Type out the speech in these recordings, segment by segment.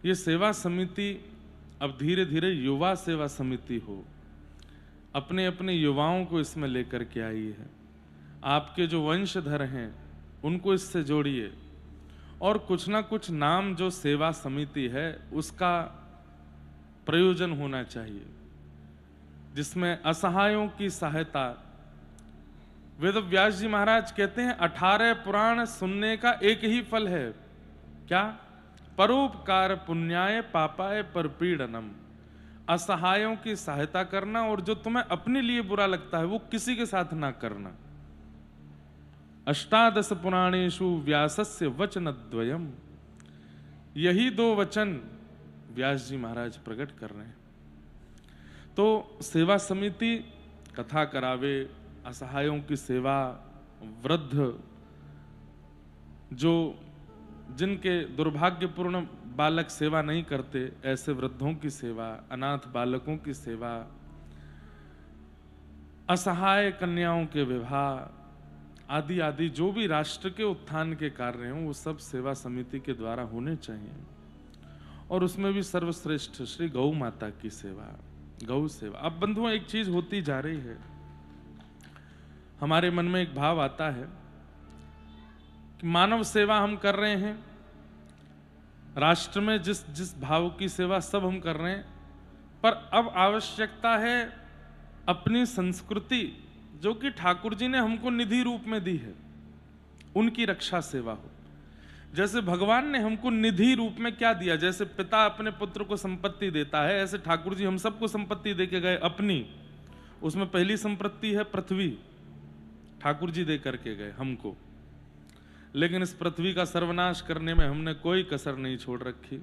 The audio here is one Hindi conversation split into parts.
ये सेवा समिति अब धीरे धीरे युवा सेवा समिति हो, अपने अपने युवाओं को इसमें लेकर के आई है। आपके जो वंशधर हैं उनको इससे जोड़िए, और कुछ ना कुछ नाम जो सेवा समिति है उसका प्रयोजन होना चाहिए, जिसमें असहायों की सहायता। वेद व्यास जी महाराज कहते हैं 18 पुराण सुनने का एक ही फल है, क्या? परोपकार पुण्याय पापाय परपीड़नम। असहायों की सहायता करना, और जो तुम्हें अपने लिए बुरा लगता है वो किसी के साथ ना करना। अष्टादश पुराणेषु व्यासस्य वचनद्वयम्, यही 2 वचन व्यास जी महाराज प्रकट कर रहे हैं। तो सेवा समिति कथा करावे, असहायों की सेवा, वृद्ध जो जिनके दुर्भाग्यपूर्ण बालक सेवा नहीं करते, ऐसे वृद्धों की सेवा, अनाथ बालकों की सेवा, असहाय कन्याओं के विवाह आदि आदि जो भी राष्ट्र के उत्थान के कार्य हैं वो सब सेवा समिति के द्वारा होने चाहिए। और उसमें भी सर्वश्रेष्ठ श्री गौ माता की सेवा, गौ सेवा। अब बंधुओं एक चीज होती जा रही है, हमारे मन में एक भाव आता है कि मानव सेवा हम कर रहे हैं, राष्ट्र में जिस जिस भाव की सेवा सब हम कर रहे हैं, पर अब आवश्यकता है अपनी संस्कृति जो कि ठाकुर जी ने हमको निधि रूप में दी है, उनकी रक्षा सेवा हो। जैसे भगवान ने हमको निधि रूप में क्या दिया, जैसे पिता अपने पुत्र को संपत्ति देता है, ऐसे ठाकुर जी हम सबको संपत्ति देके गए अपनी। उसमें पहली संपत्ति है पृथ्वी, ठाकुर जी दे करके गए हमको। लेकिन इस पृथ्वी का सर्वनाश करने में हमने कोई कसर नहीं छोड़ रखी।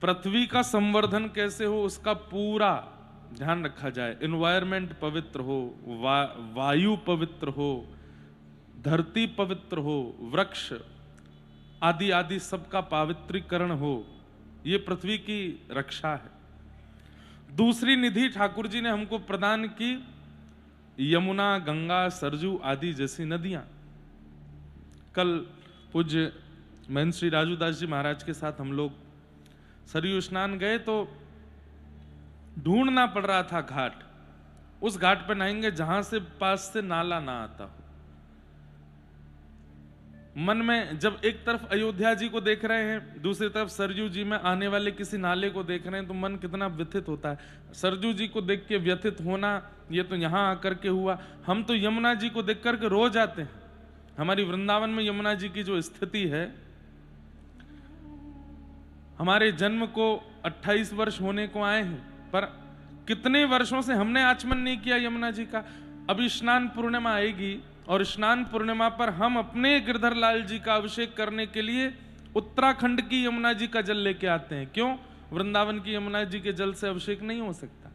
पृथ्वी का संवर्धन कैसे हो उसका पूरा ध्यान रखा जाए। एनवायरमेंट पवित्र हो, वायु पवित्र हो, धरती पवित्र हो, वृक्ष आदि आदि सबका पवित्रीकरण हो, ये पृथ्वी की रक्षा है। दूसरी निधि ठाकुर जी ने हमको प्रदान की यमुना, गंगा, सरजू आदि जैसी नदियां। कल पूज्य महंत श्री राजूदास जी महाराज के साथ हम लोग सरयू स्नान गए तो ढूंढना पड़ रहा था घाट, उस घाट पर नहाएंगे जहां से पास से नाला ना आता हो। मन में जब एक तरफ अयोध्या जी को देख रहे हैं, दूसरी तरफ सरजू जी में आने वाले किसी नाले को देख रहे हैं, तो मन कितना व्यथित होता है। सरजू जी को देख के व्यथित होना ये तो यहां आकर के हुआ, हम तो यमुना जी को देख करके रोज आते हैं। हमारी वृंदावन में यमुना जी की जो स्थिति है, हमारे जन्म को 28 वर्ष होने को आए हैं, पर कितने वर्षों से हमने आचमन नहीं किया यमुना जी का। अभी स्नान पूर्णिमा आएगी और स्नान पूर्णिमा पर हम अपने गिरधर लाल जी का अभिषेक करने के लिए उत्तराखंड की यमुना जी का जल लेके आते हैं। क्यों? वृंदावन की यमुना जी के जल से अभिषेक नहीं हो सकता।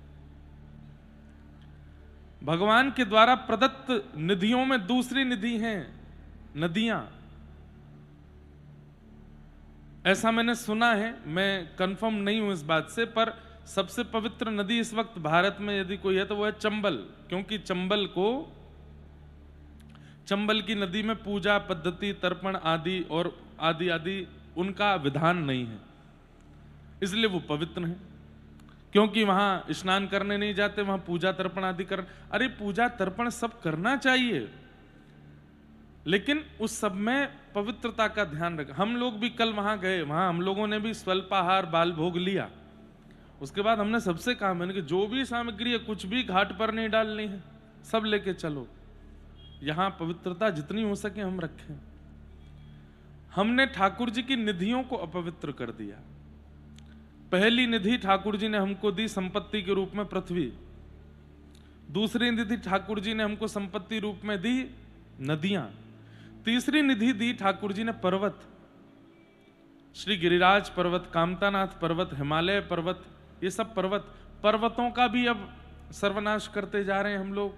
भगवान के द्वारा प्रदत्त निधियों में दूसरी निधि है नदियां। ऐसा मैंने सुना है, मैं कंफर्म नहीं हूं इस बात से, पर सबसे पवित्र नदी इस वक्त भारत में यदि कोई है तो वो है चंबल। क्योंकि चंबल की नदी में पूजा पद्धति, तर्पण आदि और आदि आदि उनका विधान नहीं है, इसलिए वो पवित्र है। क्योंकि वहां स्नान करने नहीं जाते, वहां पूजा तर्पण आदि कर। अरे पूजा तर्पण सब करना चाहिए, लेकिन उस सब में पवित्रता का ध्यान रखें। हम लोग भी कल वहां गए, वहां हम लोगों ने भी स्वल्पाहार बाल भोग लिया। उसके बाद हमने सबसे कहा, मैंने कि जो भी सामग्री है कुछ भी घाट पर नहीं डालनी है, सब लेके चलो, यहां पवित्रता जितनी हो सके हम रखें। हमने ठाकुर जी की निधियों को अपवित्र कर दिया। पहली निधि ठाकुर जी ने हमको दी संपत्ति के रूप में पृथ्वी। दूसरी निधि ठाकुर जी ने हमको संपत्ति रूप में दी नदियां। तीसरी निधि दी ठाकुर जी ने पर्वत, श्री गिरिराज पर्वत, कामतानाथ पर्वत, हिमालय पर्वत, ये सब पर्वतों का भी अब सर्वनाश करते जा रहे हैं हम लोग।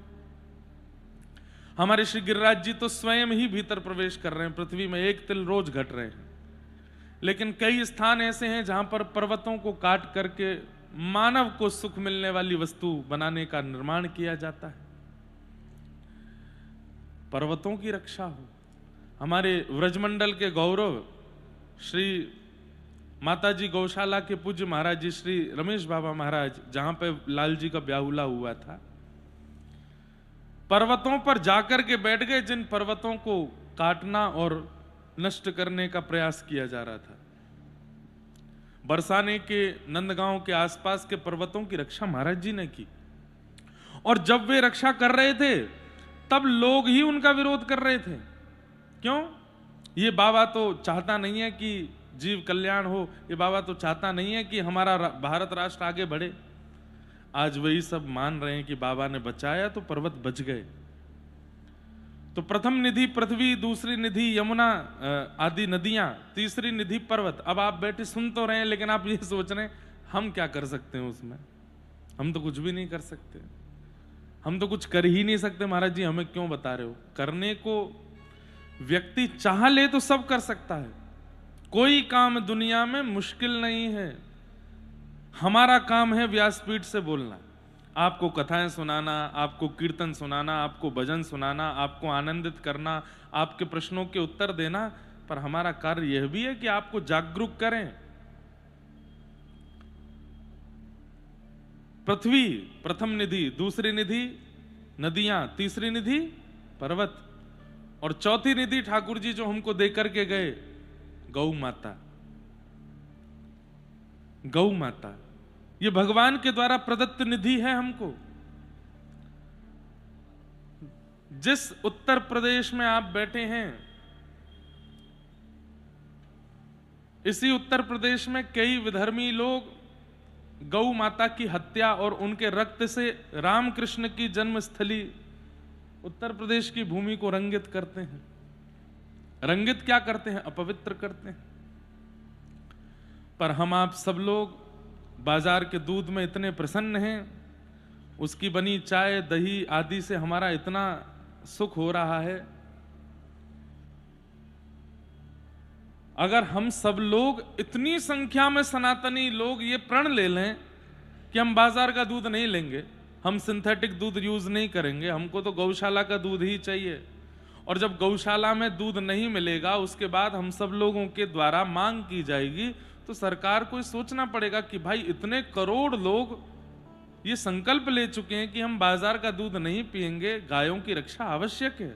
हमारे श्री गिरिराज जी तो स्वयं ही भीतर प्रवेश कर रहे हैं, पृथ्वी में एक तिल रोज घट रहे हैं। लेकिन कई स्थान ऐसे हैं जहां पर पर्वतों को काट करके मानव को सुख मिलने वाली वस्तु बनाने का निर्माण किया जाता है। पर्वतों की रक्षा हो। हमारे व्रजमंडल के गौरव श्री माताजी गौशाला के पूज्य महाराज जी श्री रमेश बाबा महाराज, जहां पे लाल जी का ब्याहुला हुआ था, पर्वतों पर जाकर के बैठ गए, जिन पर्वतों को काटना और नष्ट करने का प्रयास किया जा रहा था। बरसाने के नंदगांव के आसपास के पर्वतों की रक्षा महाराज जी ने की, और जब वे रक्षा कर रहे थे तब लोग ही उनका विरोध कर रहे थे। क्यों? ये बाबा तो चाहता नहीं है कि जीव कल्याण हो, ये बाबा तो चाहता नहीं है कि हमारा भारत राष्ट्र आगे बढ़े। आज वही सब मान रहे हैं कि बाबा ने बचाया तो पर्वत बच गए। तो प्रथम निधि पृथ्वी, दूसरी निधि यमुना आदि नदियां, तीसरी निधि पर्वत। अब आप बैठे सुन तो रहे हैं, लेकिन आप ये सोच रहे हैं हम क्या कर सकते हैं उसमें? हम तो कुछ भी नहीं कर सकते, हम तो कुछ कर ही नहीं सकते। महाराज जी हमें क्यों बता रहे हो? करने को व्यक्ति चाह ले तो सब कर सकता है। कोई काम दुनिया में मुश्किल नहीं है। हमारा काम है व्यासपीठ से बोलना, आपको कथाएं सुनाना, आपको कीर्तन सुनाना, आपको भजन सुनाना, आपको आनंदित करना, आपके प्रश्नों के उत्तर देना। पर हमारा कार्य यह भी है कि आपको जागरूक करें। पृथ्वी प्रथम निधि, दूसरी निधि नदियां, तीसरी निधि पर्वत, और चौथी निधि ठाकुर जी जो हमको देकर के गए, गौ माता। गौ माता ये भगवान के द्वारा प्रदत्त निधि है हमको। जिस उत्तर प्रदेश में आप बैठे हैं, इसी उत्तर प्रदेश में कई विधर्मी लोग गौ माता की हत्या और उनके रक्त से रामकृष्ण की जन्मस्थली उत्तर प्रदेश की भूमि को रंगित करते हैं। रंगित क्या करते हैं? अपवित्र करते हैं। पर हम आप सब लोग बाजार के दूध में इतने प्रसन्न हैं, उसकी बनी चाय दही आदि से हमारा इतना सुख हो रहा है। अगर हम सब लोग इतनी संख्या में सनातनी लोग ये प्रण ले लें कि हम बाजार का दूध नहीं लेंगे, हम सिंथेटिक दूध यूज नहीं करेंगे, हमको तो गौशाला का दूध ही चाहिए, और जब गौशाला में दूध नहीं मिलेगा उसके बाद हम सब लोगों के द्वारा मांग की जाएगी, तो सरकार को सोचना पड़ेगा कि भाई इतने करोड़ लोग ये संकल्प ले चुके हैं कि हम बाजार का दूध नहीं पिएंगे, गायों की रक्षा आवश्यक है।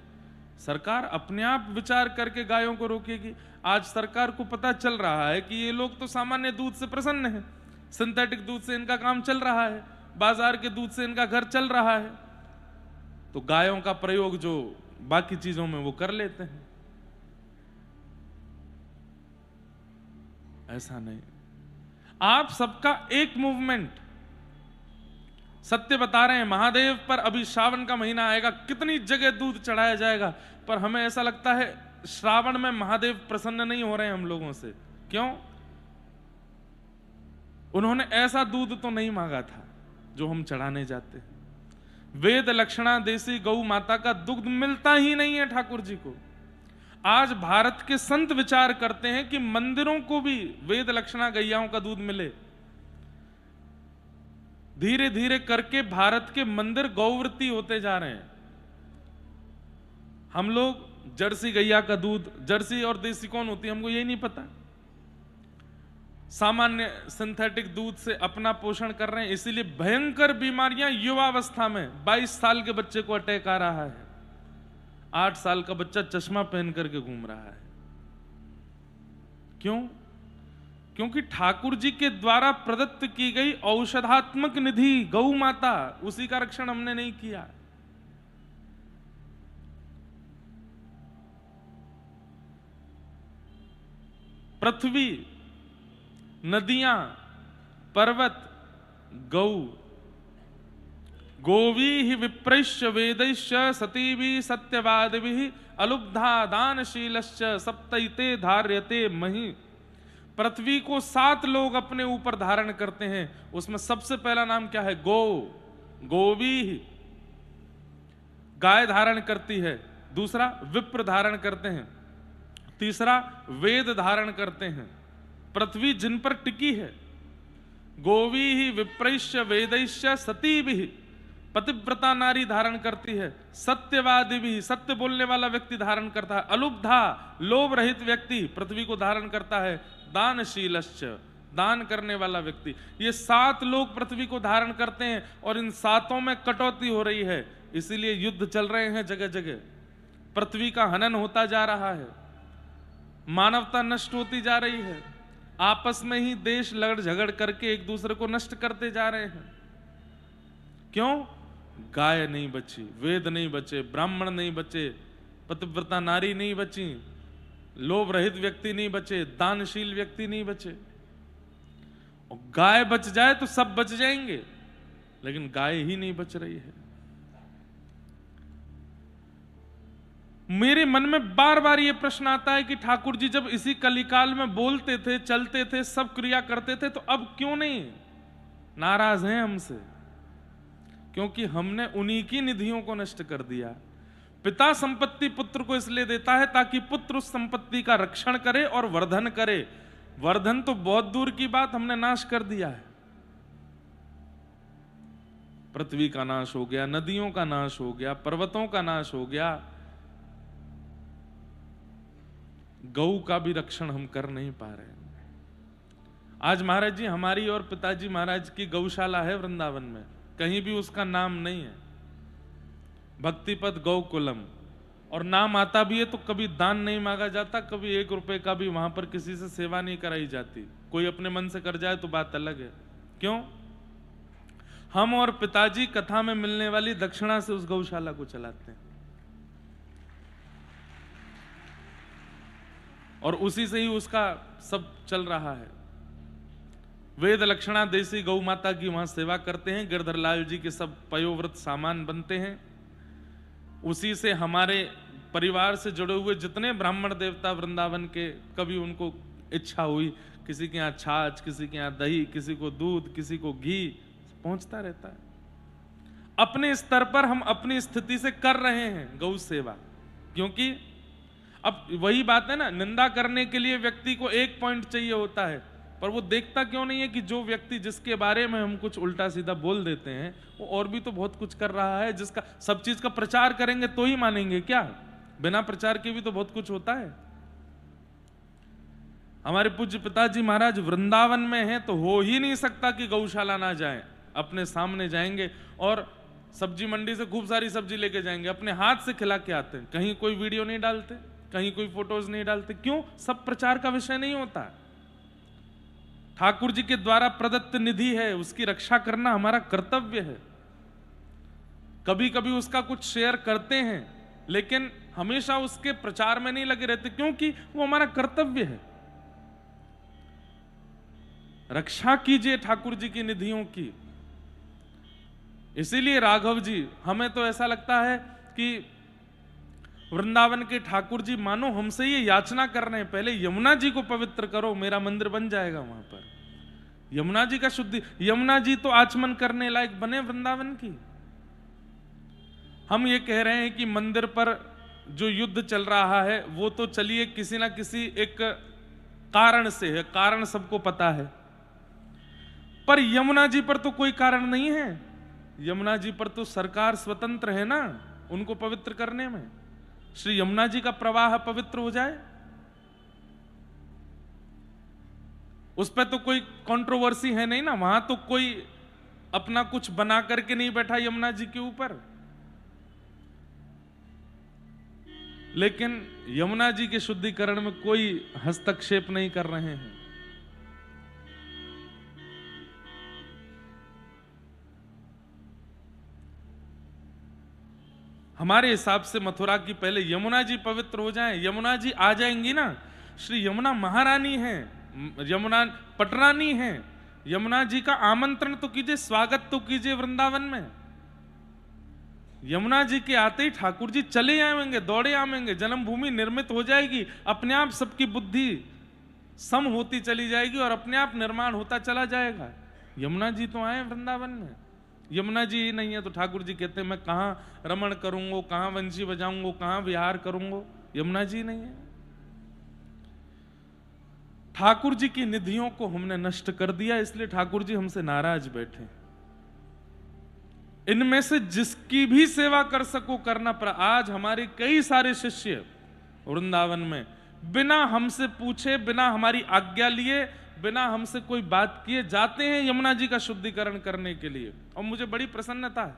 सरकार अपने आप विचार करके गायों को रोकेगी। आज सरकार को पता चल रहा है कि ये लोग तो सामान्य दूध से प्रसन्न हैं, सिंथेटिक दूध से इनका काम चल रहा है, बाजार के दूध से इनका घर चल रहा है, तो गायों का प्रयोग जो बाकी चीजों में वो कर लेते हैं। ऐसा नहीं, आप सबका एक मूवमेंट। सत्य बता रहे हैं, महादेव पर अभी श्रावण का महीना आएगा, कितनी जगह दूध चढ़ाया जाएगा, पर हमें ऐसा लगता है श्रावण में महादेव प्रसन्न नहीं हो रहे हैं हम लोगों से। क्यों? उन्होंने ऐसा दूध तो नहीं मांगा था जो हम चढ़ाने जाते हैं। वेद लक्षणा देसी गौ माता का दुग्ध मिलता ही नहीं है ठाकुर जी को। आज भारत के संत विचार करते हैं कि मंदिरों को भी वेद लक्षणा गैयाओं का दूध मिले। धीरे धीरे करके भारत के मंदिर गौवृत्ति होते जा रहे हैं। हम लोग जर्सी गैया का दूध, जर्सी और देसी कौन होती है हमको यही नहीं पता, सामान्य सिंथेटिक दूध से अपना पोषण कर रहे हैं। इसीलिए भयंकर बीमारियां युवावस्था में, 22 साल के बच्चे को अटैक आ रहा है, 8 साल का बच्चा चश्मा पहन करके घूम रहा है। क्यों? क्योंकि ठाकुर जी के द्वारा प्रदत्त की गई औषधात्मक निधि गौ माता, उसी का रक्षण हमने नहीं किया। पृथ्वी, नदियां, पर्वत, गौ, गोवी विप्रैश्च वेदैश्च सतीभि सत्यवादिभि अलुब्धा दानशीलश्च सप्तैते धार्यते महि। पृथ्वी को 7 लोग अपने ऊपर धारण करते हैं, उसमें सबसे पहला नाम क्या है? गौ। गोवी गाय धारण करती है, दूसरा विप्र धारण करते हैं, तीसरा वेद धारण करते हैं। पृथ्वी जिन पर टिकी है, गोवी ही विप्रैश्च वेदैश्च सतीभि, पतिव्रता नारी धारण करती है, सत्यवादी भी, सत्य बोलने वाला व्यक्ति धारण करता है, अलुब्धा लोभ रहित व्यक्ति पृथ्वी को धारण करता है, दानशीलश्च, दान करने वाला व्यक्ति। ये 7 लोग पृथ्वी को धारण करते हैं और इन 7 में कटौती हो रही है, इसीलिए युद्ध चल रहे हैं जगह जगह। पृथ्वी का हनन होता जा रहा है, मानवता नष्ट होती जा रही है, आपस में ही देश लड़ झगड़ करके एक दूसरे को नष्ट करते जा रहे हैं। क्यों? गाय नहीं बची, वेद नहीं बचे, ब्राह्मण नहीं बचे, पतिव्रता नारी नहीं बची, लोभ रहित व्यक्ति नहीं बचे, दानशील व्यक्ति नहीं बचे। और गाय बच जाए तो सब बच जाएंगे, लेकिन गाय ही नहीं बच रही है। मेरे मन में बार बार यह प्रश्न आता है कि ठाकुर जी जब इसी कलिकाल में बोलते थे, चलते थे, सब क्रिया करते थे, तो अब क्यों नहीं नाराज हैं हमसे? क्योंकि हमने उन्हीं की निधियों को नष्ट कर दिया। पिता संपत्ति पुत्र को इसलिए देता है ताकि पुत्र उस संपत्ति का रक्षण करे और वर्धन करे। वर्धन तो बहुत दूर की बात, हमने नाश कर दिया है। पृथ्वी का नाश हो गया, नदियों का नाश हो गया, पर्वतों का नाश हो गया, गौ का भी रक्षण हम कर नहीं पा रहे। आज महाराज जी, हमारी और पिताजी महाराज की गौशाला है वृंदावन में, कहीं भी उसका नाम नहीं है, भक्तिपद गौकुलम, और नाम आता भी है तो कभी दान नहीं मांगा जाता, कभी 1 रुपए का भी वहां पर किसी से सेवा नहीं कराई जाती। कोई अपने मन से कर जाए तो बात अलग है। क्यों? हम और पिताजी कथा में मिलने वाली दक्षिणा से उस गौशाला को चलाते हैं और उसी से ही उसका सब चल रहा है। वेद लक्षणा देसी गौ माता की वहां सेवा करते हैं, गिरधर लाल जी के सब पयोव्रत सामान बनते हैं। उसी से हमारे परिवार से जुड़े हुए जितने ब्राह्मण देवता वृंदावन के, कभी उनको इच्छा हुई, किसी के यहाँ छाछ, किसी के यहाँ दही, किसी को दूध, किसी को घी, पहुंचता रहता है। अपने स्तर पर हम अपनी स्थिति से कर रहे हैं गौ सेवा, क्योंकि अब वही बात है ना, निंदा करने के लिए व्यक्ति को 1 पॉइंट चाहिए होता है, पर वो देखता क्यों नहीं है कि जो व्यक्ति जिसके बारे में हम कुछ उल्टा सीधा बोल देते हैं वो और भी तो बहुत कुछ कर रहा है, जिसका सब चीज का प्रचार करेंगे तो ही मानेंगे क्या? बिना प्रचार के भी तो बहुत कुछ होता है। हमारे पूज्य पिताजी महाराज वृंदावन में हैं तो हो ही नहीं सकता कि गौशाला ना जाएं। अपने सामने जाएंगे और सब्जी मंडी से खूब सारी सब्जी लेके जाएंगे, अपने हाथ से खिला के आते हैं। कहीं कोई वीडियो नहीं डालते, कहीं कोई फोटोज नहीं डालते। क्यों? सब प्रचार का विषय नहीं होता। ठाकुर जी के द्वारा प्रदत्त निधि है, उसकी रक्षा करना हमारा कर्तव्य है। कभी कभी उसका कुछ शेयर करते हैं, लेकिन हमेशा उसके प्रचार में नहीं लगे रहते, क्योंकि वो हमारा कर्तव्य है। रक्षा कीजिए ठाकुर जी की निधियों की। इसीलिए राघव जी, हमें तो ऐसा लगता है कि वृंदावन के ठाकुर जी मानो हमसे ये याचना कर रहे हैं, पहले यमुना जी को पवित्र करो, मेरा मंदिर बन जाएगा वहां पर। यमुना जी का शुद्धि, यमुना जी तो आचमन करने लायक बने वृंदावन की। हम ये कह रहे हैं कि मंदिर पर जो युद्ध चल रहा है वो तो चलिए किसी ना किसी एक कारण से है, कारण सबको पता है, पर यमुना जी पर तो कोई कारण नहीं है। यमुना जी पर तो सरकार स्वतंत्र है ना उनको पवित्र करने में। श्री यमुना जी का प्रवाह पवित्र हो जाए, उस पर तो कोई कंट्रोवर्सी है नहीं ना, वहां तो कोई अपना कुछ बना करके नहीं बैठा यमुना जी के ऊपर। लेकिन यमुना जी के शुद्धिकरण में कोई हस्तक्षेप नहीं कर रहे हैं। हमारे हिसाब से मथुरा की पहले यमुना जी पवित्र हो जाएं। यमुना जी आ जाएंगी ना, श्री यमुना महारानी है, यमुना पटरानी है। यमुना जी का आमंत्रण तो कीजिए, स्वागत तो कीजिए वृंदावन में। यमुना जी के आते ही ठाकुर जी चले आएंगे, दौड़े आएंगे, जन्मभूमि निर्मित हो जाएगी, अपने आप सबकी बुद्धि सम होती चली जाएगी और अपने आप निर्माण होता चला जाएगा। यमुना जी तो आए वृंदावन में। यमुना जी ही नहीं है तो ठाकुर जी कहते हैं मैं कहां रमण करूंगा, कहां वंशी बजाऊंगा, कहां विहार करूंगा। यमुना जी नहीं है। ठाकुर जी की निधियों को हमने नष्ट कर दिया, इसलिए ठाकुर जी हमसे नाराज बैठे। इनमें से जिसकी भी सेवा कर सको करना। पर आज हमारे कई सारे शिष्य वृंदावन में बिना हमसे पूछे, बिना हमारी आज्ञा लिए, बिना हमसे कोई बात किए जाते हैं यमुना जी का शुद्धिकरण करने के लिए। और मुझे बड़ी प्रसन्नता है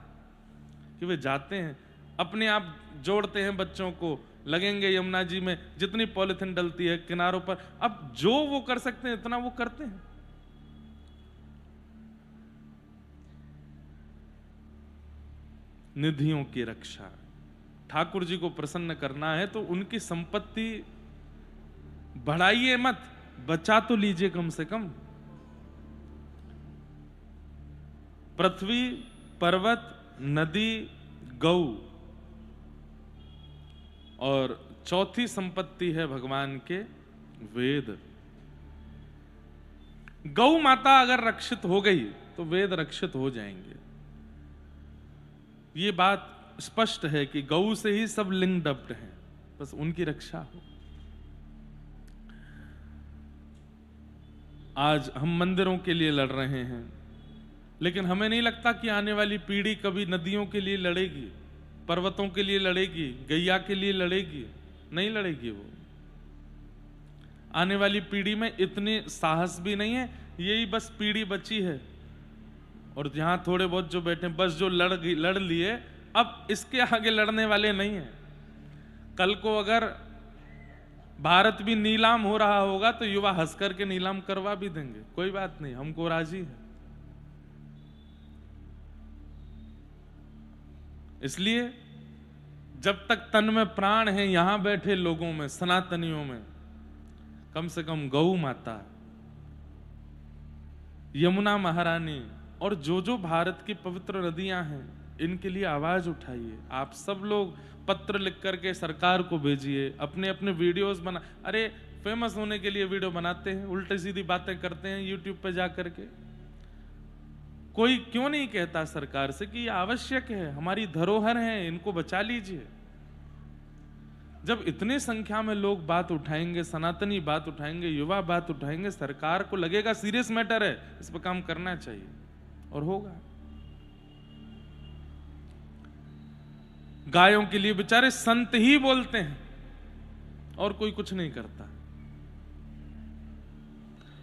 कि वे जाते हैं, अपने आप जोड़ते हैं बच्चों को, लगेंगे यमुना जी में, जितनी पॉलिथीन डलती है किनारों पर, अब जो वो कर सकते हैं इतना वो करते हैं। निधियों की रक्षा, ठाकुर जी को प्रसन्न करना है तो उनकी संपत्ति बढ़ाइए मत, बचा तो लीजिए कम से कम। पृथ्वी, पर्वत, नदी, गौ, और चौथी संपत्ति है भगवान के वेद। गौ माता अगर रक्षित हो गई तो वेद रक्षित हो जाएंगे। ये बात स्पष्ट है कि गौ से ही सब लिंग डप्ट हैं, बस उनकी रक्षा हो। आज हम मंदिरों के लिए लड़ रहे हैं, लेकिन हमें नहीं लगता कि आने वाली पीढ़ी कभी नदियों के लिए लड़ेगी, पर्वतों के लिए लड़ेगी, गैया के लिए लड़ेगी। नहीं लड़ेगी वो। आने वाली पीढ़ी में इतने साहस भी नहीं है, यही बस पीढ़ी बची है। और जहां थोड़े बहुत जो बैठे, बस जो लड़ लिए, अब इसके आगे लड़ने वाले नहीं है। कल को अगर भारत भी नीलाम हो रहा होगा तो युवा हंस करके नीलाम करवा भी देंगे, कोई बात नहीं, हमको राजी है। इसलिए जब तक तन में प्राण है यहां बैठे लोगों में, सनातनियों में, कम से कम गौ माता, यमुना महारानी और जो भारत की पवित्र नदियां हैं, इनके लिए आवाज उठाइए। आप सब लोग पत्र लिख करके सरकार को भेजिए, अपने अपने वीडियोस बना, अरे फेमस होने के लिए वीडियो बनाते हैं, उल्टी सीधी बातें करते हैं यूट्यूब पे जा करके। कोई क्यों नहीं कहता सरकार से कि ये आवश्यक है, हमारी धरोहर है, इनको बचा लीजिए। जब इतनी संख्या में लोग बात उठाएंगे, सनातनी बात उठाएंगे, युवा बात उठाएंगे, सरकार को लगेगा सीरियस मैटर है, इस पर काम करना चाहिए, और होगा। गायों के लिए बेचारे संत ही बोलते हैं और कोई कुछ नहीं करता।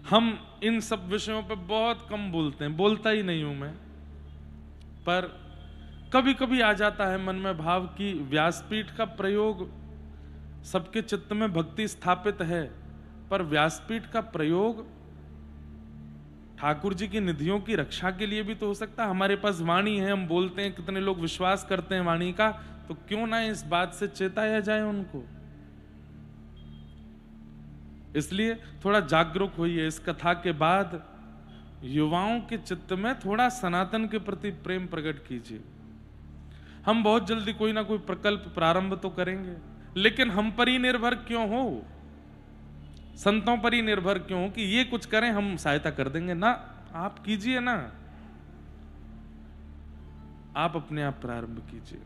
हम इन सब विषयों पे बहुत कम बोलते हैं, बोलता ही नहीं हूं मैं, पर कभी कभी आ जाता है मन में भाव कि व्यासपीठ का प्रयोग, सबके चित्त में भक्ति स्थापित है, पर व्यासपीठ का प्रयोग ठाकुर जी की निधियों की रक्षा के लिए भी तो हो सकता है। हमारे पास वाणी है, हम बोलते हैं, कितने लोग विश्वास करते हैं वाणी का, तो क्यों ना इस बात से चेताया जाए उनको। इसलिए थोड़ा जागरूक होइए। इस कथा के बाद युवाओं के चित्त में थोड़ा सनातन के प्रति प्रेम प्रकट कीजिए। हम बहुत जल्दी कोई ना कोई प्रकल्प प्रारंभ तो करेंगे, लेकिन हम पर ही निर्भर क्यों हो, संतों पर ही निर्भर क्यों हो कि ये कुछ करें, हम सहायता कर देंगे ना। आप कीजिए ना, आप अपने आप प्रारंभ कीजिए।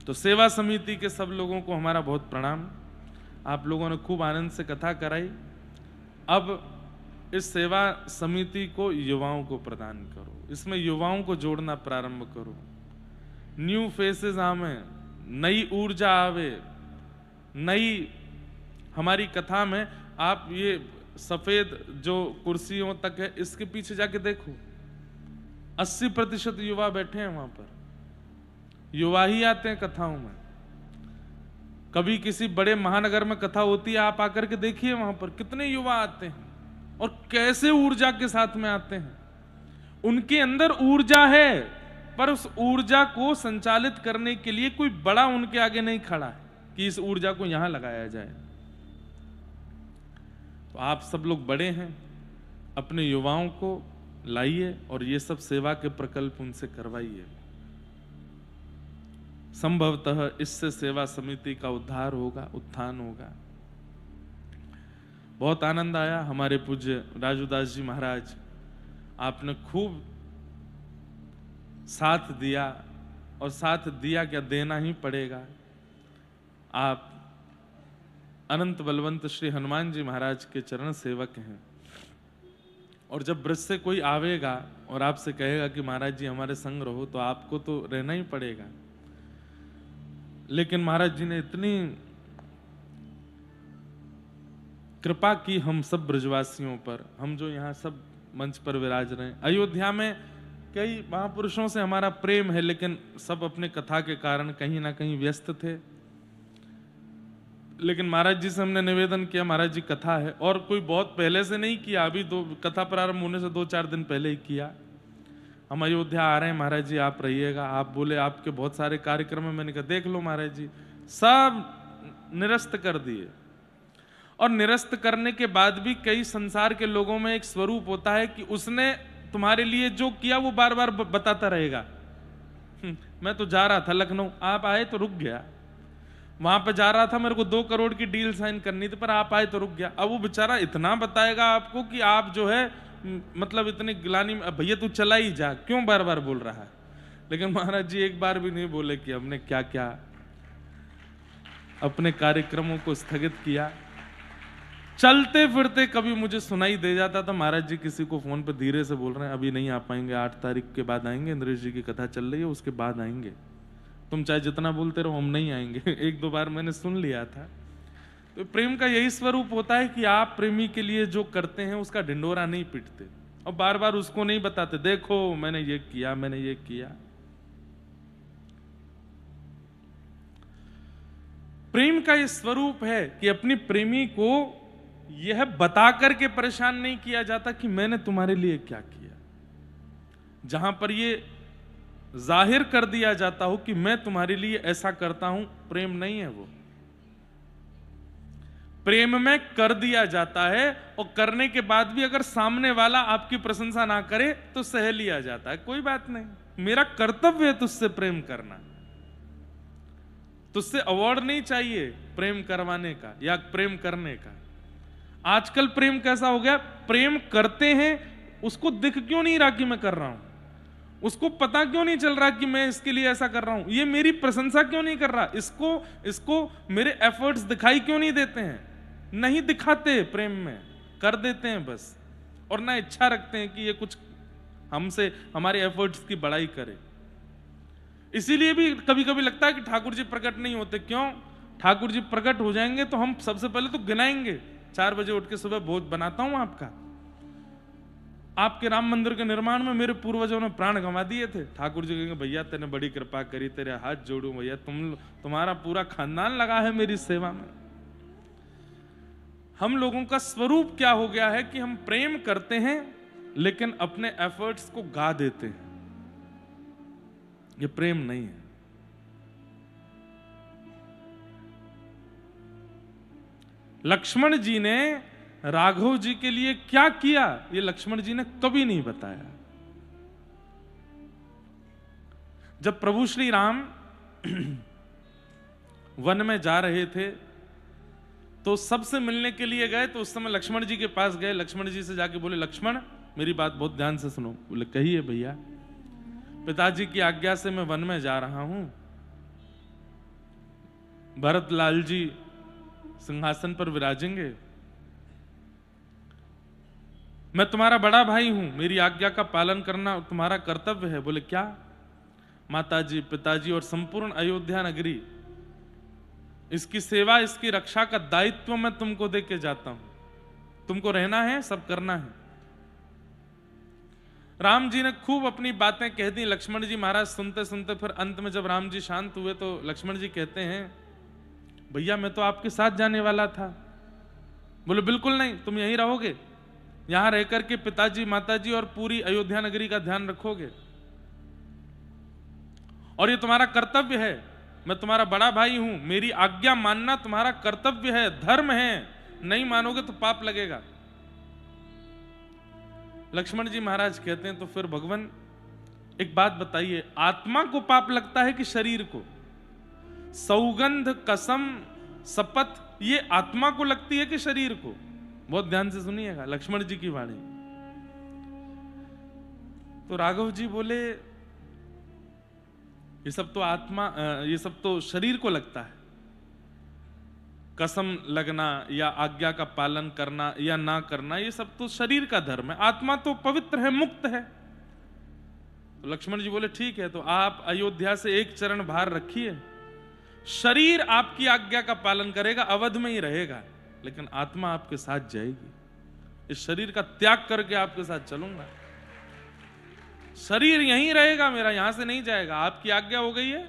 तो सेवा समिति के सब लोगों को हमारा बहुत प्रणाम। आप लोगों ने खूब आनंद से कथा कराई। अब इस सेवा समिति को युवाओं को प्रदान करो, इसमें युवाओं को जोड़ना प्रारंभ करो। न्यू फेसेस आवे, नई ऊर्जा आवे, नई हमारी कथा में। आप ये सफेद जो कुर्सियों तक है, इसके पीछे जाके देखो, 80% युवा बैठे हैं वहां पर। युवा ही आते हैं कथाओं में। कभी किसी बड़े महानगर में कथा होती है, आप आकर के देखिए वहां पर कितने युवा आते हैं और कैसे ऊर्जा के साथ में आते हैं। उनके अंदर ऊर्जा है, पर उस ऊर्जा को संचालित करने के लिए कोई बड़ा उनके आगे नहीं खड़ा है कि इस ऊर्जा को यहां लगाया जाए। तो आप सब लोग बड़े हैं, अपने युवाओं को लाइए और ये सब सेवा के प्रकल्प उनसे करवाइए। संभवतः इससे सेवा समिति का उद्धार होगा, उत्थान होगा। बहुत आनंद आया। हमारे पूज्य राजूदास जी महाराज, आपने खूब साथ दिया, और साथ दिया क्या, देना ही पड़ेगा। आप अनंत बलवंत श्री हनुमान जी महाराज के चरण सेवक हैं, और जब ब्रज से कोई आवेगा और आपसे कहेगा कि महाराज जी हमारे संग रहो, तो आपको तो रहना ही पड़ेगा। लेकिन महाराज जी ने इतनी कृपा की हम सब ब्रजवासियों पर, हम जो यहाँ सब मंच पर विराज रहे हैं। अयोध्या में कई महापुरुषों से हमारा प्रेम है, लेकिन सब अपने कथा के कारण कहीं ना कहीं व्यस्त थे। लेकिन महाराज जी से हमने निवेदन किया, महाराज जी कथा है, और कोई बहुत पहले से नहीं किया, अभी कथा प्रारंभ होने से 2-4 दिन पहले ही किया। हम अयोध्या आ रहे हैं, महाराज जी आप रहिएगा। आप बोले आपके बहुत सारे कार्यक्रम है। मैंने कहा देख लो महाराज जी, सब निरस्त कर दिए। और निरस्त करने के बाद भी कई संसार के लोगों में एक स्वरूप होता है कि उसने तुम्हारे लिए जो किया वो बार बार बताता रहेगा। मैं तो जा रहा था लखनऊ, आप आए तो रुक गया। वहां पे जा रहा था, मेरे को 2 करोड़ की डील साइन करनी थी, पर आप आए तो रुक गया। अब वो बेचारा इतना बताएगा आपको कि आप जो है मतलब इतनी गिलानी में, भैया तू चला ही जा, क्यों बार बार बोल रहा है। लेकिन महाराज जी एक बार भी नहीं बोले कि हमने क्या क्या अपने कार्यक्रमों को स्थगित किया। चलते फिरते कभी मुझे सुनाई दे जाता था महाराज जी किसी को फोन पे धीरे से बोल रहे हैं अभी नहीं आ पाएंगे, 8 तारीख के बाद आएंगे, इंद्रेश जी की कथा चल रही है उसके बाद आएंगे, तुम चाहे जितना बोलते रहो हम नहीं आएंगे। 1-2 बार मैंने सुन लिया था। तो प्रेम का यही स्वरूप होता है कि आप प्रेमी के लिए जो करते हैं उसका ढिंडोरा नहीं पीटते और बार बार उसको नहीं बताते देखो मैंने ये किया, मैंने ये किया। प्रेम का ये स्वरूप है कि अपनी प्रेमी को यह बता करके परेशान नहीं किया जाता कि मैंने तुम्हारे लिए क्या किया। जहां पर ये जाहिर कर दिया जाता हो कि मैं तुम्हारे लिए ऐसा करता हूं, प्रेम नहीं है वो। प्रेम में कर दिया जाता है और करने के बाद भी अगर सामने वाला आपकी प्रशंसा ना करे तो सह लिया जाता है, कोई बात नहीं, मेरा कर्तव्य है तुझसे प्रेम करना, तुझसे अवार्ड नहीं चाहिए प्रेम करवाने का या प्रेम करने का। आजकल प्रेम कैसा हो गया, प्रेम करते हैं उसको दिख क्यों नहीं रहा कि मैं कर रहा हूं, उसको पता क्यों नहीं चल रहा कि मैं इसके लिए ऐसा कर रहा हूं, ये मेरी प्रशंसा क्यों नहीं कर रहा, इसको मेरे एफर्ट्स दिखाई क्यों नहीं देते हैं। नहीं दिखाते, प्रेम में कर देते हैं बस, और ना इच्छा रखते हैं कि ये कुछ हमसे हमारे एफर्ट्स की बड़ाई करे। इसीलिए भी कभी कभी लगता है कि ठाकुर जी प्रकट नहीं होते। क्यों? ठाकुर जी प्रकट हो जाएंगे तो हम सबसे पहले तो गिनाएंगे, 4 बजे उठ के सुबह भोज बनाता हूं आपका, आपके राम मंदिर के निर्माण में मेरे पूर्वजों ने प्राण गंवा दिए थे। ठाकुर जी कहेंगे भैया तेने बड़ी कृपा करी, तेरे हाथ जोड़ू भैया, तुम्हारा पूरा खानदान लगा है मेरी सेवा में। हम लोगों का स्वरूप क्या हो गया है कि हम प्रेम करते हैं लेकिन अपने एफर्ट्स को गा देते हैं, ये प्रेम नहीं है। लक्ष्मण जी ने राघव जी के लिए क्या किया ये लक्ष्मण जी ने कभी नहीं बताया। जब प्रभु श्री राम वन में जा रहे थे तो सबसे मिलने के लिए गए, तो उस समय लक्ष्मण जी के पास गए, लक्ष्मण जी से जाके बोले लक्ष्मण मेरी बात बहुत ध्यान से सुनो। बोले कहिए भैया। पिताजी की आज्ञा से मैं वन में जा रहा हूं, भरत लाल जी सिंहासन पर विराजेंगे, मैं तुम्हारा बड़ा भाई हूं, मेरी आज्ञा का पालन करना तुम्हारा कर्तव्य है। बोले क्या? माताजी, पिताजी और संपूर्ण अयोध्या नगरी, इसकी सेवा, इसकी रक्षा का दायित्व मैं तुमको दे के जाता हूं, तुमको रहना है, सब करना है। राम जी ने खूब अपनी बातें कह दी। लक्ष्मण जी महाराज सुनते सुनते फिर अंत में जब राम जी शांत हुए तो लक्ष्मण जी कहते हैं भैया मैं तो आपके साथ जाने वाला था। बोले बिल्कुल नहीं, तुम यहीं रहोगे, यहां रहकर के पिताजी, माताजी और पूरी अयोध्या नगरी का ध्यान रखोगे, और ये तुम्हारा कर्तव्य है, मैं तुम्हारा बड़ा भाई हूं, मेरी आज्ञा मानना तुम्हारा कर्तव्य है, धर्म है, नहीं मानोगे तो पाप लगेगा। लक्ष्मण जी महाराज कहते हैं तो फिर भगवान एक बात बताइए, आत्मा को पाप लगता है कि शरीर को? सौगंध, कसम, शपथ ये आत्मा को लगती है कि शरीर को? बहुत ध्यान से सुनिएगा लक्ष्मण जी की वाणी। तो राघव जी बोले ये सब तो आत्मा, ये सब तो शरीर को लगता है, कसम लगना या आज्ञा का पालन करना या ना करना ये सब तो शरीर का धर्म है, आत्मा तो पवित्र है, मुक्त है। तो लक्ष्मण जी बोले ठीक है, तो आप अयोध्या से एक चरण बाहर रखिए, शरीर आपकी आज्ञा का पालन करेगा, अवध में ही रहेगा, लेकिन आत्मा आपके साथ जाएगी। इस शरीर का त्याग करके आपके साथ चलूंगा, शरीर यहीं रहेगा मेरा, यहां से नहीं जाएगा। आपकी आज्ञा हो गई है,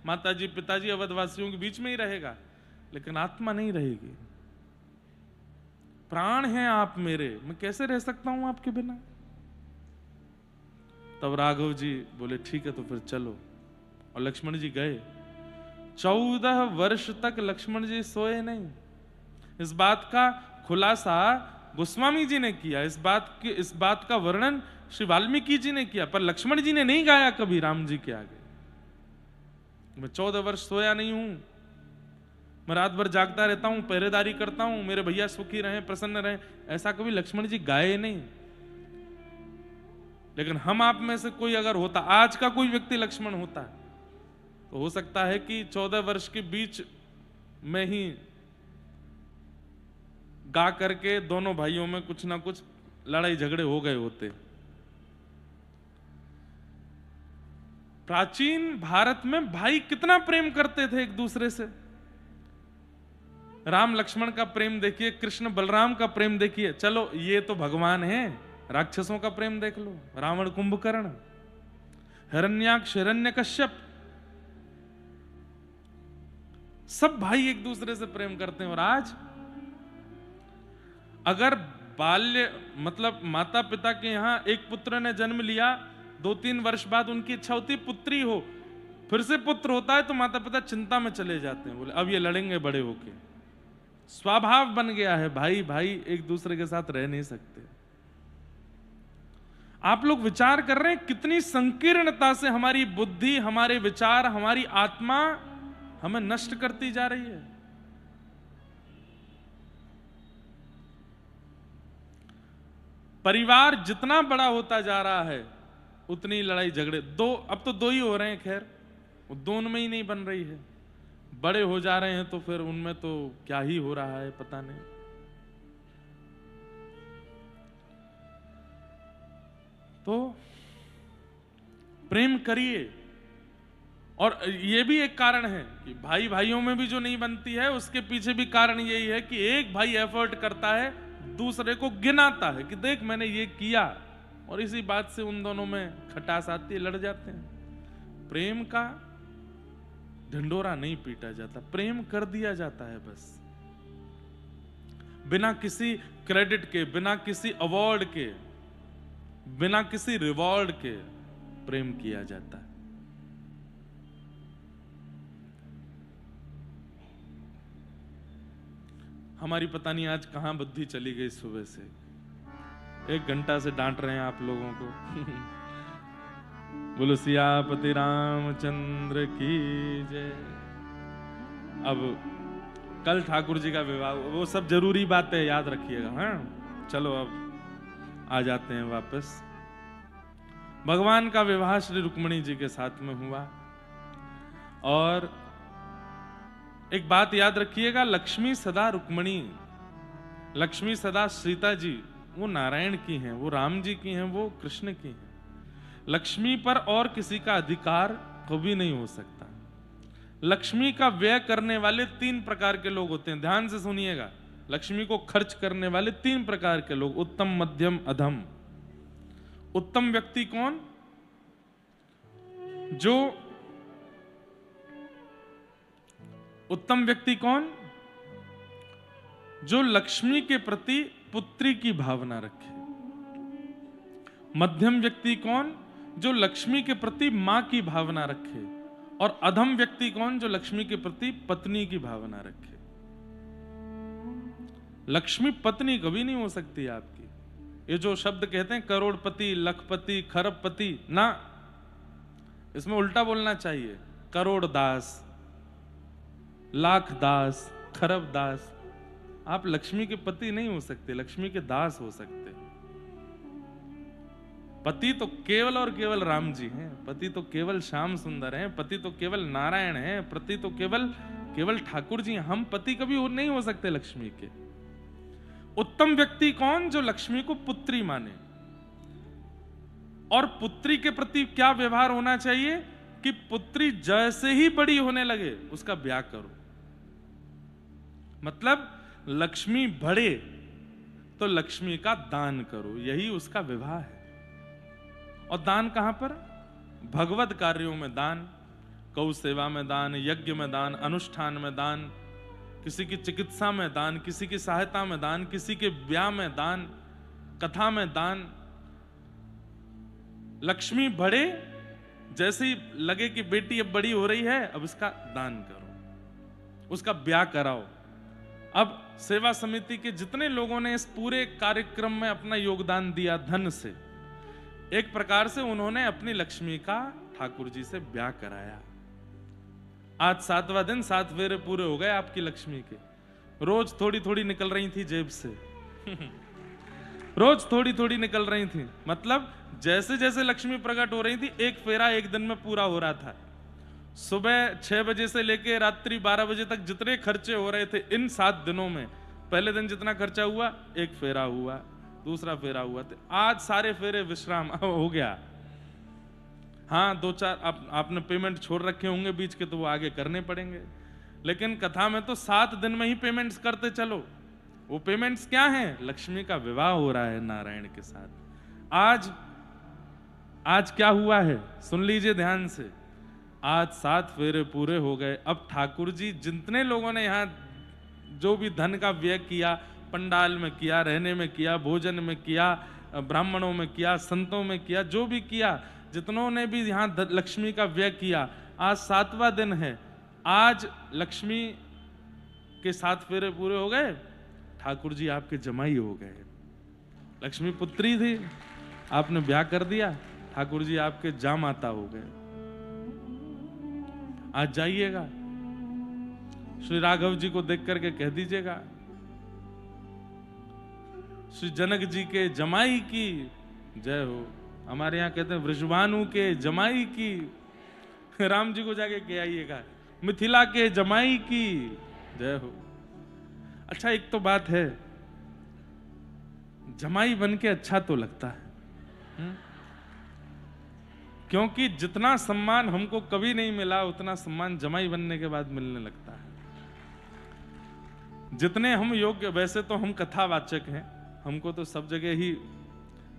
माताजी पिताजी अवधवासियों के बीच में ही रहेगा, लेकिन आत्मा नहीं रहेगी। प्राण हैं आप मेरे, मैं कैसे रह सकता हूं आपके बिना। तब राघव जी बोले ठीक है तो फिर चलो, और लक्ष्मण जी गए। 14 वर्ष तक लक्ष्मण जी सोए नहीं। इस बात का खुलासा गोस्वामी जी ने किया, इस बात का वर्णन श्री वाल्मीकि जी ने किया, पर लक्ष्मण जी ने नहीं गाया कभी राम जी के आगे। मैं 14 वर्ष सोया नहीं हूं, मैं रात भर जागता रहता हूं, पहरेदारी करता हूं, मेरे भैया सुखी रहें प्रसन्न रहें, ऐसा कभी लक्ष्मण जी गाए नहीं। लेकिन हम आप में से कोई अगर होता, आज का कोई व्यक्ति लक्ष्मण होता, तो हो सकता है कि 14 वर्ष के बीच में ही गा करके दोनों भाइयों में कुछ ना कुछ लड़ाई झगड़े हो गए होते। प्राचीन भारत में भाई कितना प्रेम करते थे एक दूसरे से। राम लक्ष्मण का प्रेम देखिए, कृष्ण बलराम का प्रेम देखिए। चलो ये तो भगवान है, राक्षसों का प्रेम देख लो, रावण कुंभकर्ण, हिरण्याक्ष हिरण्यकश्यप, सब भाई एक दूसरे से प्रेम करते हैं। और आज अगर बाल्य मतलब माता पिता के यहां एक पुत्र ने जन्म लिया, 2-3 वर्ष बाद उनकी इच्छा होती है पुत्री हो, फिर से पुत्र होता है तो माता पिता चिंता में चले जाते हैं, बोले अब ये लड़ेंगे बड़े होके। स्वभाव बन गया है, भाई भाई एक दूसरे के साथ रह नहीं सकते। आप लोग विचार कर रहे हैं कितनी संकीर्णता से हमारी बुद्धि, हमारे विचार, हमारी आत्मा हमें नष्ट करती जा रही है। परिवार जितना बड़ा होता जा रहा है उतनी लड़ाई झगड़े, अब तो 2 ही हो रहे हैं, खैर वो 2 में ही नहीं बन रही है। बड़े हो जा रहे हैं तो फिर उनमें तो क्या ही हो रहा है पता नहीं। तो प्रेम करिए। और ये भी एक कारण है कि भाई भाइयों में भी जो नहीं बनती है, उसके पीछे भी कारण यही है कि एक भाई एफर्ट करता है, दूसरे को गिनाता है कि देख मैंने ये किया, और इसी बात से उन दोनों में खटास आती है, लड़ जाते हैं। प्रेम का ढंडोरा नहीं पीटा जाता, प्रेम कर दिया जाता है बस, बिना किसी क्रेडिट के, बिना किसी अवार्ड के, बिना किसी रिवॉर्ड के प्रेम किया जाता है। हमारी पता नहीं आज कहां बुद्धि चली गई, सुबह से 1 घंटा से डांट रहे हैं आप लोगों को। बोलो सियापति रामचंद्र की जय। अब कल ठाकुर जी का विवाह, वो सब जरूरी बातें याद रखिएगा। हाँ चलो अब आ जाते हैं वापस। भगवान का विवाह श्री रुक्मिणी जी के साथ में हुआ। और एक बात याद रखिएगा, लक्ष्मी सदा रुक्मिणी, लक्ष्मी सदा सीता जी वो नारायण की हैं, वो राम जी की हैं, वो कृष्ण की हैं। लक्ष्मी पर और किसी का अधिकार कभी नहीं हो सकता। लक्ष्मी का व्यय करने वाले 3 प्रकार के लोग होते हैं, ध्यान से सुनिएगा। लक्ष्मी को खर्च करने वाले 3 प्रकार के लोग, उत्तम मध्यम अधम। उत्तम व्यक्ति कौन? जो उत्तम व्यक्ति कौन? जो लक्ष्मी के प्रति पुत्री की भावना रखे। मध्यम व्यक्ति कौन? जो लक्ष्मी के प्रति मां की भावना रखे। और अधम व्यक्ति कौन? जो लक्ष्मी के प्रति पत्नी की भावना रखे। लक्ष्मी पत्नी कभी नहीं हो सकती आपकी। ये जो शब्द कहते हैं करोड़पति, लखपति, खरबपति, ना, इसमें उल्टा बोलना चाहिए। करोड़ दास, लाख दास, खरब दास। आप लक्ष्मी के पति नहीं हो सकते, लक्ष्मी के दास हो सकते। पति तो केवल और केवल राम जी हैं, पति तो केवल श्याम सुंदर हैं, पति तो केवल नारायण हैं, पति तो केवल ठाकुर जी हैं। हम पति कभी नहीं हो सकते लक्ष्मी के। उत्तम व्यक्ति कौन? जो लक्ष्मी को पुत्री माने। और पुत्री के प्रति क्या व्यवहार होना चाहिए कि पुत्री जैसे ही बड़ी होने लगे उसका ब्याह करो। मतलब लक्ष्मी बढ़े तो लक्ष्मी का दान करो, यही उसका विवाह है। और दान कहां पर? भगवत कार्यों में दान, गौ सेवा में दान, यज्ञ में दान, अनुष्ठान में दान, किसी की चिकित्सा में दान, किसी की सहायता में दान, किसी के ब्याह में दान, कथा में दान। लक्ष्मी बढ़े, जैसे ही लगे कि बेटी अब बड़ी हो रही है, अब इसका दान करो, उसका ब्याह कराओ। अब सेवा समिति के जितने लोगों ने इस पूरे कार्यक्रम में अपना योगदान दिया धन से, एक प्रकार से उन्होंने अपनी लक्ष्मी का ठाकुर जी से ब्याह कराया। आज 7वां दिन, 7 फेरे पूरे हो गए आपकी लक्ष्मी के। रोज थोड़ी थोड़ी निकल रही थी जेब से रोज थोड़ी थोड़ी निकल रही थी, मतलब जैसे जैसे लक्ष्मी प्रकट हो रही थी, एक फेरा एक दिन में पूरा हो रहा था। सुबह 6 बजे से लेके रात्रि 12 बजे तक जितने खर्चे हो रहे थे इन 7 दिनों में, पहले दिन जितना खर्चा हुआ, एक फेरा हुआ, दूसरा फेरा हुआ, तो आज सारे फेरे विश्राम हो गया। हाँ, 2-4 आपने पेमेंट छोड़ रखे होंगे बीच के, तो वो आगे करने पड़ेंगे, लेकिन कथा में तो 7 दिन में ही पेमेंट्स करते चलो। वो पेमेंट्स क्या हैं? लक्ष्मी का विवाह हो रहा है नारायण के साथ। आज क्या हुआ है सुन लीजिए ध्यान से। आज 7 फेरे पूरे हो गए। अब ठाकुर जी जितने लोगों ने यहाँ जो भी धन का व्यय किया, पंडाल में किया, रहने में किया, भोजन में किया, ब्राह्मणों में किया, संतों में किया, जो भी किया, जितनों ने भी यहाँ लक्ष्मी का व्यय किया, आज 7वां दिन है। आज लक्ष्मी के 7 फेरे पूरे हो गए, ठाकुर जी आपके जमाई हो गए। लक्ष्मी पुत्री थी, आपने ब्याह कर दिया, ठाकुर जी आपके जामाता हो गए। आज जाइएगा, श्री राघव जी को देख करके कह दीजिएगा, श्री जनक जी के जमाई की जय हो। हमारे यहाँ कहते हैं वृषभानु के जमाई की। राम जी को जाके कह आइएगा, मिथिला के जमाई की जय हो। अच्छा, एक तो बात है, जमाई बन के अच्छा तो लगता है, क्योंकि जितना सम्मान हमको कभी नहीं मिला, उतना सम्मान जमाई बनने के बाद मिलने लगता है। जितने हम योग्य, वैसे तो हम कथावाचक हैं, हमको तो सब जगह ही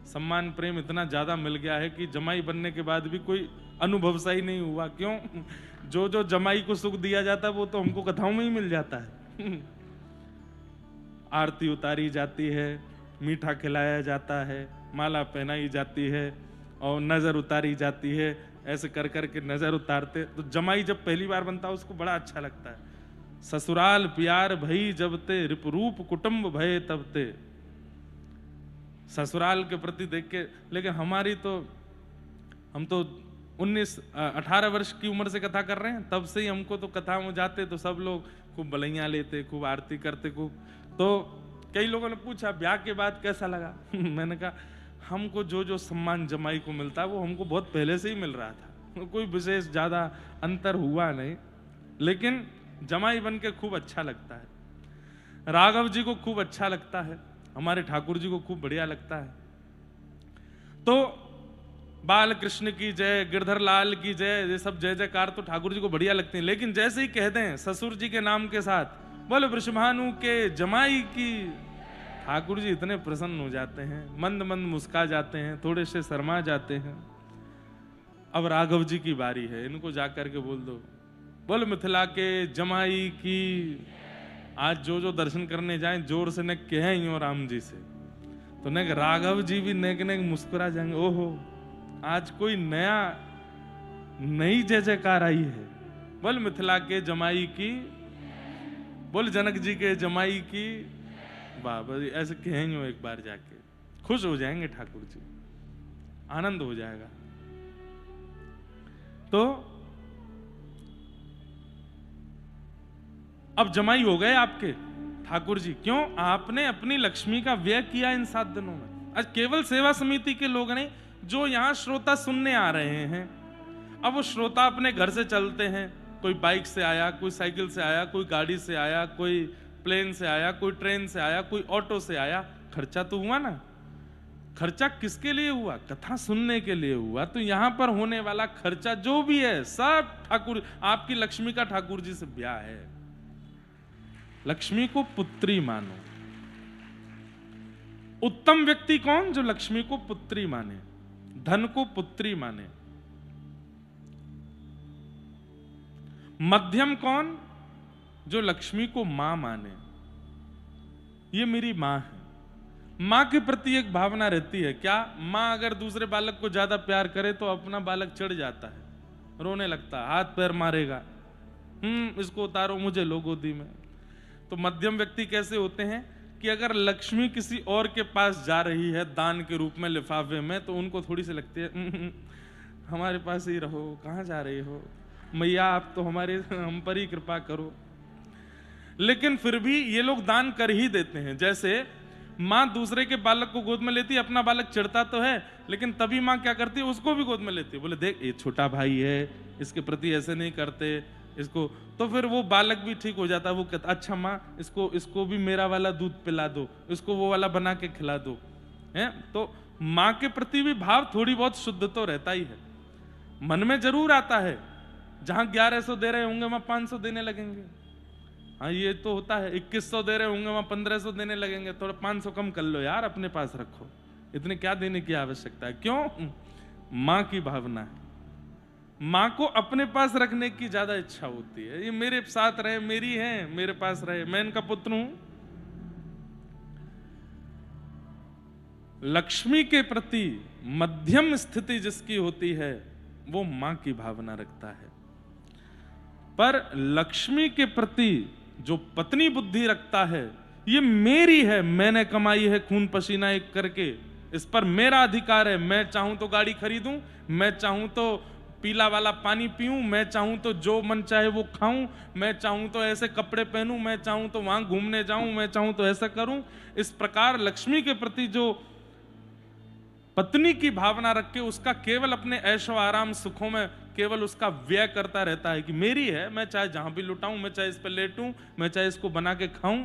सम्मान प्रेम इतना ज्यादा मिल गया है कि जमाई बनने के बाद भी कोई अनुभव सा ही नहीं हुआ। क्यों? जो जमाई को सुख दिया जाता है वो तो हमको कथाओं में ही मिल जाता है। आरती उतारी जाती है, मीठा खिलाया जाता है, माला पहनाई जाती है और नजर उतारी जाती है। ऐसे कर करके नजर उतारते, तो जमाई जब पहली बार बनता है उसको बड़ा अच्छा लगता है। ससुराल प्यार भई जब ते, रिपरूप कुटुंब भय तब ते। ससुराल के प्रति देख के, लेकिन हम तो 18 वर्ष की उम्र से कथा कर रहे हैं, तब से ही हमको तो कथा में जाते तो सब लोग खूब बलैया लेते, खूब आरती करते, खूब। तो कई लोगों ने पूछा ब्याह के बाद कैसा लगा? मैंने कहा हमको जो सम्मान जमाई को मिलता है वो हमको बहुत पहले से ही मिल रहा था, कोई विशेष ज्यादा अंतर हुआ नहीं, लेकिन जमाई बन के खूब अच्छा लगता है। राघव जी को खूब अच्छा लगता है, हमारे ठाकुर जी को खूब बढ़िया लगता है। तो बाल कृष्ण की जय, गिरधर लाल की जय, ये सब जय जयकार तो ठाकुर जी को बढ़िया लगते हैं। लेकिन जैसे ही कह दें ससुर जी के नाम के साथ, बोले वृषभानु के जमाई की, ठाकुर जी इतने प्रसन्न हो जाते हैं, मंद मंद मुस्का जाते हैं, थोड़े से शर्मा जाते हैं। अब राघव जी की बारी है, इनको जाकर के बोल दो, बोल मिथिला के जमाई की। आज जो दर्शन करने जाएं जोर से न कहें यूं राम जी से, तो न राघव जी भी नेक नेक मुस्कुरा जाएंगे, ओहो आज कोई नई जय जयकार आई है। बोल मिथिला के जमाई की, बोल जनक जी के जमाई की। बाबा ऐसे कहेंगे, एक बार जाके खुश हो जाएंगे ठाकुर जी, आनंद हो जाएगा। तो अब जमाई हो गए आपके ठाकुर जी, क्यों? आपने अपनी लक्ष्मी का व्यय किया इन 7 दिनों में। आज केवल सेवा समिति के लोग नहीं, जो यहां श्रोता सुनने आ रहे हैं, अब वो श्रोता अपने घर से चलते हैं, कोई बाइक से आया, कोई साइकिल से आया, कोई गाड़ी से आया, कोई प्लेन से आया, कोई ट्रेन से आया, कोई ऑटो से आया, खर्चा तो हुआ ना। खर्चा किसके लिए हुआ? कथा सुनने के लिए हुआ। तो यहां पर होने वाला खर्चा जो भी है, सब ठाकुर, आपकी लक्ष्मी का ठाकुर जी से ब्याह है। लक्ष्मी को पुत्री मानो। उत्तम व्यक्ति कौन? जो लक्ष्मी को पुत्री माने, धन को पुत्री माने। मध्यम कौन? जो लक्ष्मी को मां माने। ये मेरी मां है। मां के प्रति एक भावना रहती है। क्या? मां अगर दूसरे बालक को ज्यादा प्यार करे तो अपना बालक चिढ़ जाता है, रोने लगता है, हाथ पैर मारेगा, इसको उतारो, मुझे लो गोदी में। तो मध्यम व्यक्ति कैसे होते हैं कि अगर लक्ष्मी किसी और के पास जा रही है दान के रूप में, लिफाफे में, तो उनको थोड़ी सी लगती है हमारे पास ही रहो, कहां जा रही हो मैया, आप तो हम पर ही कृपा करो। लेकिन फिर भी ये लोग दान कर ही देते हैं। जैसे मां दूसरे के बालक को गोद में लेती है, अपना बालक चिढ़ता तो है, लेकिन तभी मां क्या करती है, उसको भी गोद में लेती है। बोले देख ये छोटा भाई है, इसके प्रति ऐसे नहीं करते इसको, तो फिर वो बालक भी ठीक हो जाता है। वो कहता अच्छा मां इसको भी मेरा वाला दूध पिला दो, इसको वो वाला बना के खिला दो, है। तो मां के प्रति भी भाव थोड़ी बहुत शुद्ध तो रहता ही है। मन में जरूर आता है, जहां 1100 दे रहे होंगे वहां 500 देने लगेंगे। हाँ ये तो होता है, 2100 दे रहे होंगे वहां 1500 देने लगेंगे। थोड़ा 500 कम कर लो यार, अपने पास रखो, इतने क्या देने की आवश्यकता है। क्यों? मां की भावना है, मां को अपने पास रखने की ज्यादा इच्छा होती है। ये मेरे साथ रहे, मेरी है, मेरे पास रहे, मैं इनका पुत्र हूं। लक्ष्मी के प्रति मध्यम स्थिति जिसकी होती है वो मां की भावना रखता है। पर लक्ष्मी के प्रति जो पत्नी बुद्धि रखता है, ये मेरी है, मैंने कमाई है खून पसीना एक करके, इस पर मेरा अधिकार है। मैं चाहूं तो गाड़ी खरीदूं, मैं चाहूं तो पीला वाला पानी पीऊं, मैं चाहूं तो जो मन चाहे वो खाऊं, मैं चाहूं तो ऐसे कपड़े पहनूं, मैं चाहूं तो वहां घूमने जाऊं, मैं चाहूं तो ऐसा करूं। इस प्रकार लक्ष्मी के प्रति जो पत्नी की भावना रख के उसका केवल अपने ऐशो आराम सुखों में केवल उसका व्यय करता रहता है कि मेरी है, मैं चाहे जहां भी लुटाऊं, मैं चाहे इस पर लेटूं, मैं चाहे इसको बना के खाऊं।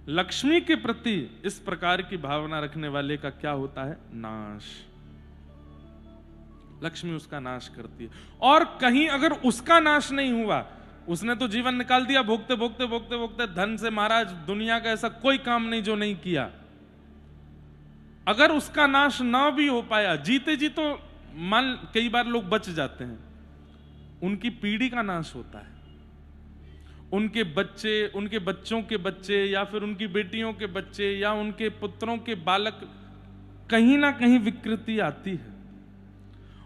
लक्ष्मी के प्रति इस प्रकार की भावना रखने वाले का क्या होता है? नाश। लक्ष्मी उसका नाश करती है। और कहीं अगर उसका नाश नहीं हुआ, उसने तो जीवन निकाल दिया भोगते भोगते भोगते भोगते, धन से महाराज दुनिया का ऐसा कोई काम नहीं जो नहीं किया। अगर उसका नाश ना भी हो पाया, जीते जी तो मान कई बार लोग बच जाते हैं, उनकी पीढ़ी का नाश होता है। उनके बच्चे, उनके बच्चों के बच्चे, या फिर उनकी बेटियों के बच्चे, या उनके पुत्रों के बालक, कहीं ना कहीं विकृति आती है।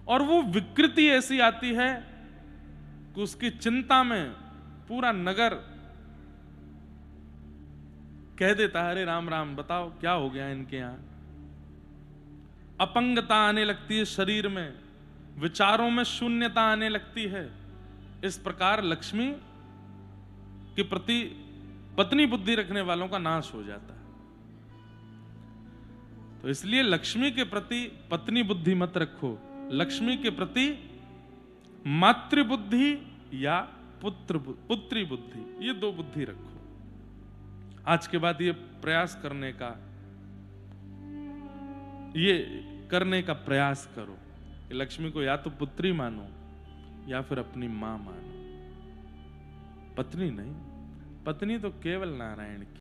और वो विकृति ऐसी आती है कि उसकी चिंता में पूरा नगर कह देता है, अरे राम राम, बताओ क्या हो गया इनके यहां। अपंगता आने लगती है शरीर में, विचारों में शून्यता आने लगती है। इस प्रकार लक्ष्मी के प्रति पत्नी बुद्धि रखने वालों का नाश हो जाता है। तो इसलिए लक्ष्मी के प्रति पत्नी बुद्धि मत रखो, लक्ष्मी के प्रति मातृ बुद्धि या पुत्री बुद्धि, ये दो बुद्धि रखो। आज के बाद ये प्रयास करने का, ये करने का प्रयास करो कि लक्ष्मी को या तो पुत्री मानो या फिर अपनी मां मानो, पत्नी नहीं। पत्नी तो केवल नारायण की।